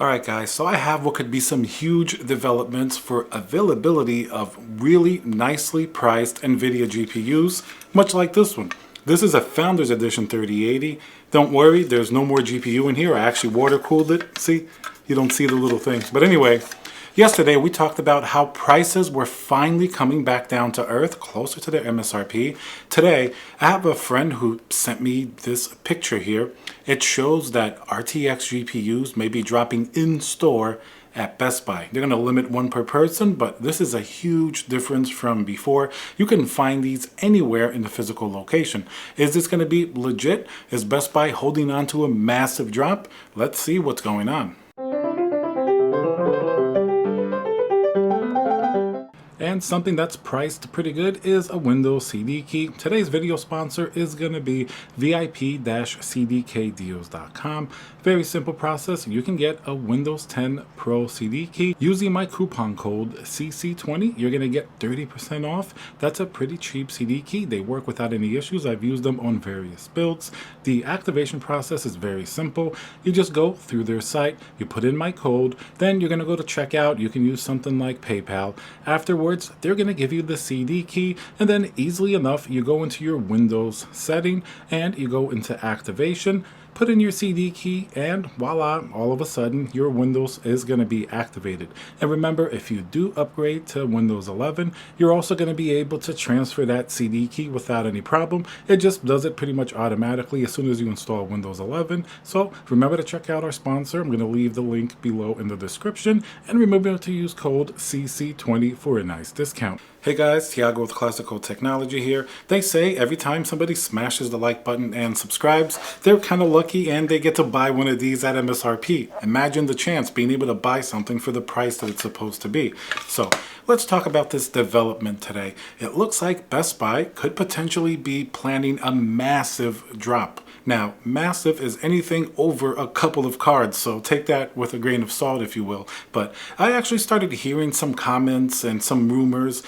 Alright guys, so I have what could be some huge developments for availability of really nicely priced Nvidia GPUs, much like this one. This is a Founders Edition 3080. Don't worry, there's no more GPU in here. I actually water cooled it. See? You don't see the little thing. But anyway, yesterday we talked about how prices were finally coming back down to earth, closer to their MSRP. Today, I have a friend who sent me this picture here. It shows that RTX GPUs may be dropping in store at Best Buy. They're going to limit one per person, but this is a huge difference from before. You can find these anywhere in the physical location. Is this going to be legit? Is Best Buy holding on to a massive drop? Let's see what's going on. And something that's priced pretty good is a Windows CD key. Today's video sponsor is going to be VIP-CDKdeals.com. Very simple process. You can get a Windows 10 Pro CD key using my coupon code CC20. You're going to get 30% off. That's a pretty cheap CD key. They work without any issues. I've used them on various builds. The activation process is very simple. You just go through their site, you put in my code, then you're going to go to checkout. You can use something like PayPal. Afterwards, they're going to give you the CD key, and then easily enough, you go into your Windows setting and you go into activation, put in your CD key, and voila, all of a sudden your Windows is going to be activated. And remember, if you do upgrade to Windows 11, you're also going to be able to transfer that CD key without any problem. It just does it pretty much automatically as soon as you install Windows 11. So remember to check out our sponsor. I'm going to leave the link below in the description, and remember to use code CC20 for a nice discount. Hey guys, Tiago with Classical Technology here. They say every time somebody smashes the like button and subscribes, they're kind of lucky and they get to buy one of these at MSRP. Imagine the chance, being able to buy something for the price that it's supposed to be. So let's talk about this development today. It looks like Best Buy could potentially be planning a massive drop. Now, massive is anything over a couple of cards, so take that with a grain of salt, if you will. But I actually started hearing some comments and some rumors,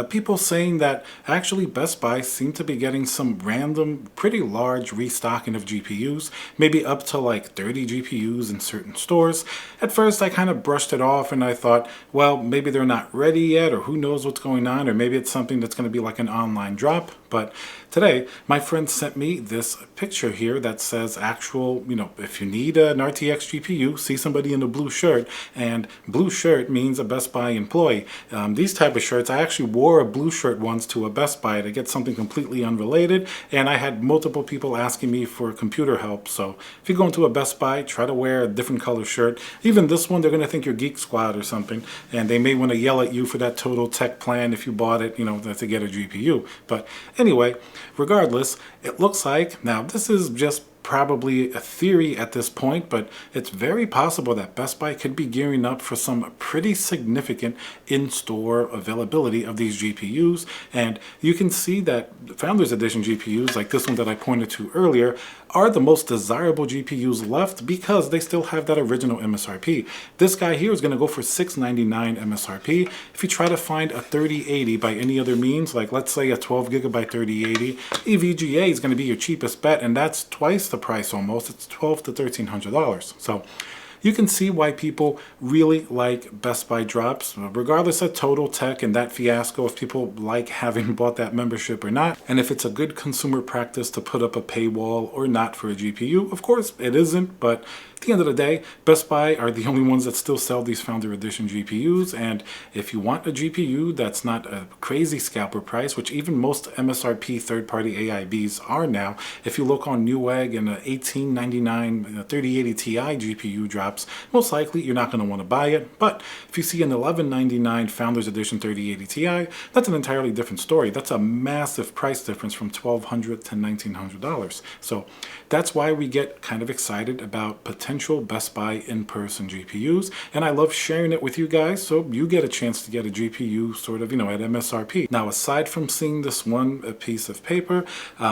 people saying that actually Best Buy seemed to be getting some random, pretty large restocking of GPUs, maybe up to like 30 GPUs in certain stores. At first, I kind of brushed it off and I thought, well, maybe they're not ready yet, or who knows what's going on, or maybe it's something that's going to be like an online drop. But today, my friend sent me this picture here that says actual, if you need an RTX GPU, see somebody in a blue shirt, and blue shirt means a Best Buy employee. These type of shirts, I actually wore a blue shirt once to a Best Buy to get something completely unrelated, and I had multiple people asking me for computer help. So if you go into a Best Buy, try to wear a different color shirt. Even this one, they're going to think you're Geek Squad or something, and they may want to yell at you for that total tech plan if you bought it, to get a GPU. But anyway, regardless, it looks like, now this is just probably a theory at this point, but it's very possible that Best Buy could be gearing up for some pretty significant in-store availability of these GPUs. And you can see that Founders Edition GPUs, like this one that I pointed to earlier, are the most desirable GPUs left because they still have that original MSRP. This guy here is going to go for $699 MSRP. If you try to find a 3080 by any other means, like let's say a 12 gigabyte 3080, EVGA is going to be your cheapest bet, and that's twice the price almost. It's $1,200 to $1,300. So you can see why people really like Best Buy drops, regardless of Total Tech and that fiasco, if people like having bought that membership or not, and if it's a good consumer practice to put up a paywall or not for a GPU. Of course, it isn't, but at the end of the day, Best Buy are the only ones that still sell these Founder Edition GPUs, and if you want a GPU that's not a crazy scalper price, which even most MSRP third-party AIBs are now, if you look on Newegg and an $1,899 3080 Ti GPU drops, most likely you're not going to want to buy it. But if you see an $1,199 Founders Edition 3080 Ti, that's an entirely different story. That's a massive price difference from $1,200 to $1,900. So that's why we get kind of excited about potential Best Buy in-person GPUs, and I love sharing it with you guys so you get a chance to get a GPU sort of, at MSRP. Now, aside from seeing this one piece of paper,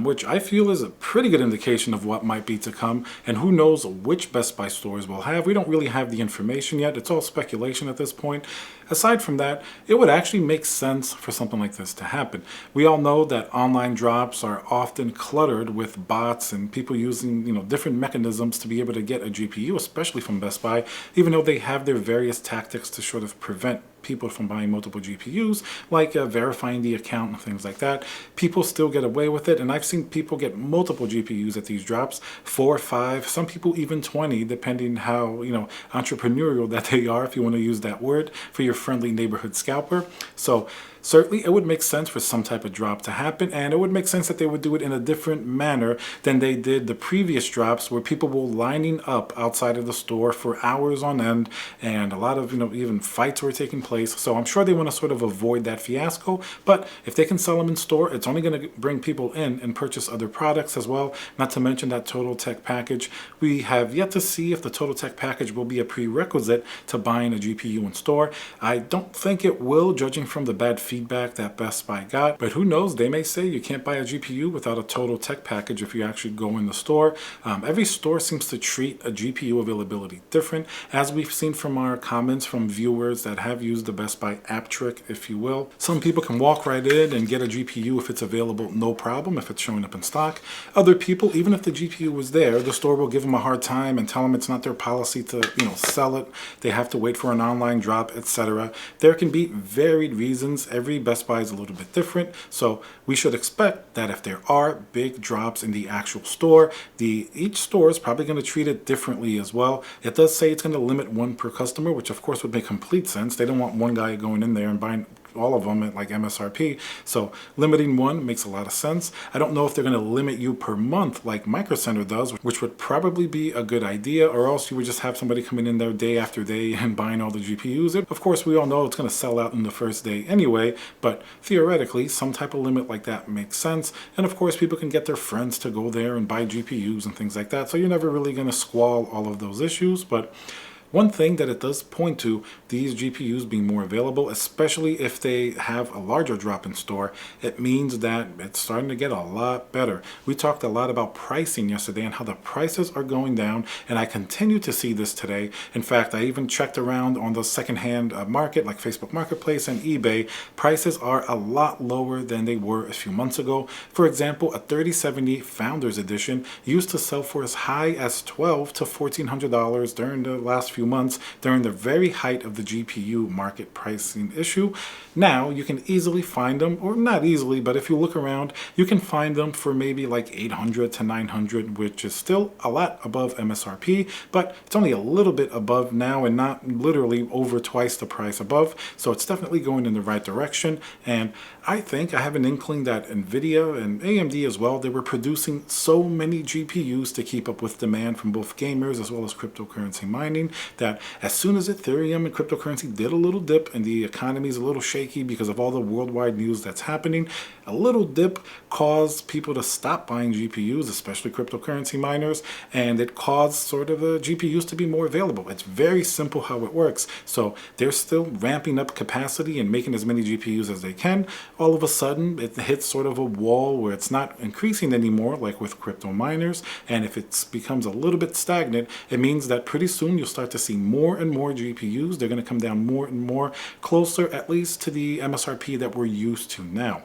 which I feel is a pretty good indication of what might be to come, and who knows which Best Buy stores will have. We don't really have the information yet. It's all speculation at this point. Aside from that, it would actually make sense for something like this to happen. We all know that online drops are often cluttered with bots and people using, different mechanisms to be able to get a GPU GPU, especially from Best Buy, even though they have their various tactics to sort of prevent people from buying multiple GPUs, like verifying the account and things like that. People still get away with it, and I've seen people get multiple GPUs at these drops, 4, 5, some people even 20, depending how, entrepreneurial that they are, if you want to use that word, for your friendly neighborhood scalper. So certainly, it would make sense for some type of drop to happen, and it would make sense that they would do it in a different manner than they did the previous drops, where people were lining up outside of the store for hours on end, and a lot of, even fights were taking place. So I'm sure they want to sort of avoid that fiasco, but if they can sell them in store, it's only going to bring people in and purchase other products as well, not to mention that Total Tech package. We have yet to see if the Total Tech package will be a prerequisite to buying a GPU in store. I don't think it will, judging from the bad feedback that Best Buy got, but who knows, they may say you can't buy a GPU without a Total Tech package if you actually go in the store. Every store seems to treat a GPU availability different, as we've seen from our comments from viewers that have used the Best Buy app trick, if you will. Some people can walk right in and get a GPU if it's available, no problem, if it's showing up in stock. Other people, even if the GPU was there, the store will give them a hard time and tell them it's not their policy to, sell it. They have to wait for an online drop, etc. There can be varied reasons. Every Best Buy is a little bit different, so we should expect that if there are big drops in the actual store, each store is probably going to treat it differently as well. It does say it's going to limit one per customer, which of course would make complete sense. They don't want one guy going in there and buying all of them at like MSRP. So limiting one makes a lot of sense. I don't know if they're going to limit you per month like Micro Center does, which would probably be a good idea, or else you would just have somebody coming in there day after day and buying all the GPUs. Of course, we all know it's going to sell out in the first day anyway, but theoretically, some type of limit like that makes sense. And of course, people can get their friends to go there and buy GPUs and things like that. So you're never really going to squall all of those issues, but one thing that it does point to these GPUs being more available, especially if they have a larger drop in store, it means that it's starting to get a lot better. We talked a lot about pricing yesterday and how the prices are going down, and I continue to see this today. In fact, I even checked around on the secondhand market like Facebook Marketplace and eBay. Prices are a lot lower than they were a few months ago. For example, a 3070 Founders Edition used to sell for as high as $1,200 to $1,400 during the last few months, during the very height of the GPU market pricing issue. Now you can easily find them, or not easily, but if you look around, you can find them for maybe like $800 to $900, which is still a lot above MSRP, but it's only a little bit above now and not literally over twice the price above. So it's definitely going in the right direction. And I think I have an inkling that Nvidia and AMD as well, they were producing so many GPUs to keep up with demand from both gamers as well as cryptocurrency mining, that as soon as Ethereum and cryptocurrency did a little dip and the economy is a little shaky because of all the worldwide news that's happening, a little dip caused people to stop buying GPUs, especially cryptocurrency miners, and it caused sort of the GPUs to be more available. It's very simple how it works. So they're still ramping up capacity and making as many GPUs as they can. All of a sudden, it hits sort of a wall where it's not increasing anymore, like with crypto miners. And if it becomes a little bit stagnant, it means that pretty soon you'll start to see more and more GPUs. They're going to come down more and more, closer at least to the MSRP that we're used to now.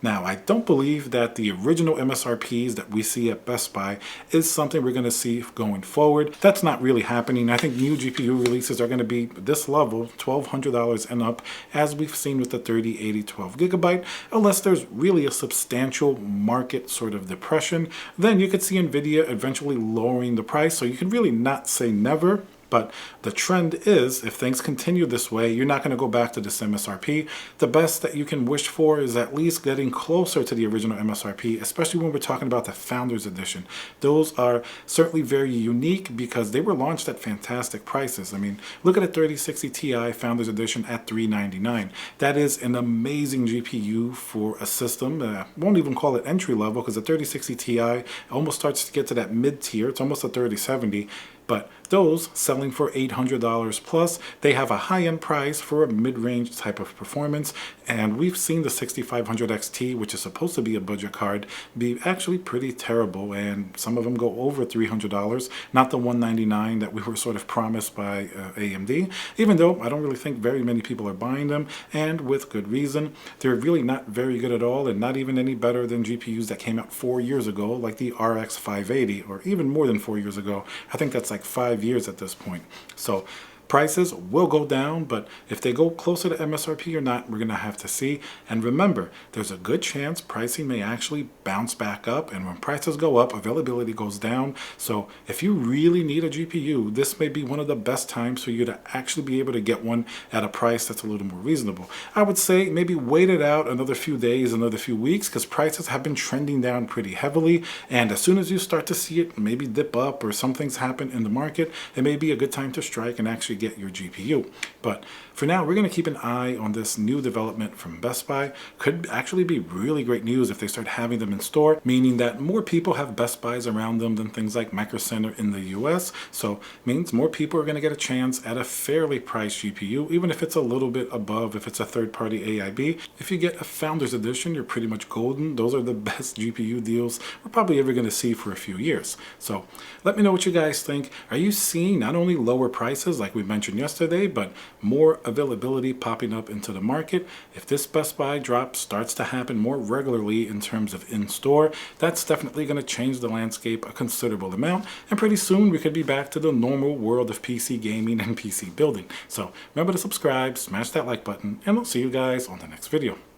Now, I don't believe that the original MSRPs that we see at Best Buy is something we're going to see going forward. That's not really happening. I think new GPU releases are going to be this level, $1,200 and up, as we've seen with the 3080 12GB, unless there's really a substantial market sort of depression. Then you could see Nvidia eventually lowering the price, so you can really not say never. But the trend is, if things continue this way, you're not going to go back to this MSRP. The best that you can wish for is at least getting closer to the original MSRP, especially when we're talking about the Founders Edition. Those are certainly very unique because they were launched at fantastic prices. I mean, look at a 3060 Ti Founders Edition at $399. That is an amazing GPU for a system. I won't even call it entry level, because the 3060 Ti almost starts to get to that mid-tier. It's almost a 3070. But those selling for $800 plus, they have a high-end price for a mid-range type of performance. And we've seen the 6500 XT, which is supposed to be a budget card, be actually pretty terrible. And some of them go over $300, not the $199 that we were sort of promised by AMD, even though I don't really think very many people are buying them, and with good reason. They're really not very good at all, and not even any better than GPUs that came out 4 years ago, like the RX 580, or even more than 4 years ago. I think that's like 5 5 years at this point. So prices will go down, but if they go closer to MSRP or not, we're going to have to see. And remember, there's a good chance pricing may actually bounce back up, and when prices go up, availability goes down. So if you really need a GPU, this may be one of the best times for you to actually be able to get one at a price that's a little more reasonable. I would say maybe wait it out another few days, another few weeks, because prices have been trending down pretty heavily, and as soon as you start to see it maybe dip up or something's happened in the market, it may be a good time to strike and actually get your GPU. But for now, we're going to keep an eye on this new development from Best Buy. Could actually be really great news if they start having them in store, meaning that more people have Best Buys around them than things like Micro Center in the US. So means more people are going to get a chance at a fairly priced GPU, even if it's a little bit above, if it's a third-party AIB. If you get a Founders Edition, you're pretty much golden. Those are the best GPU deals we're probably ever going to see for a few years. So let me know what you guys think. Are you seeing not only lower prices like we mentioned yesterday, but more availability popping up into the market? If this Best Buy drop starts to happen more regularly in terms of in-store, that's definitely going to change the landscape a considerable amount, and pretty soon we could be back to the normal world of PC gaming and PC building. So remember to subscribe, smash that like button, and I'll see you guys on the next video.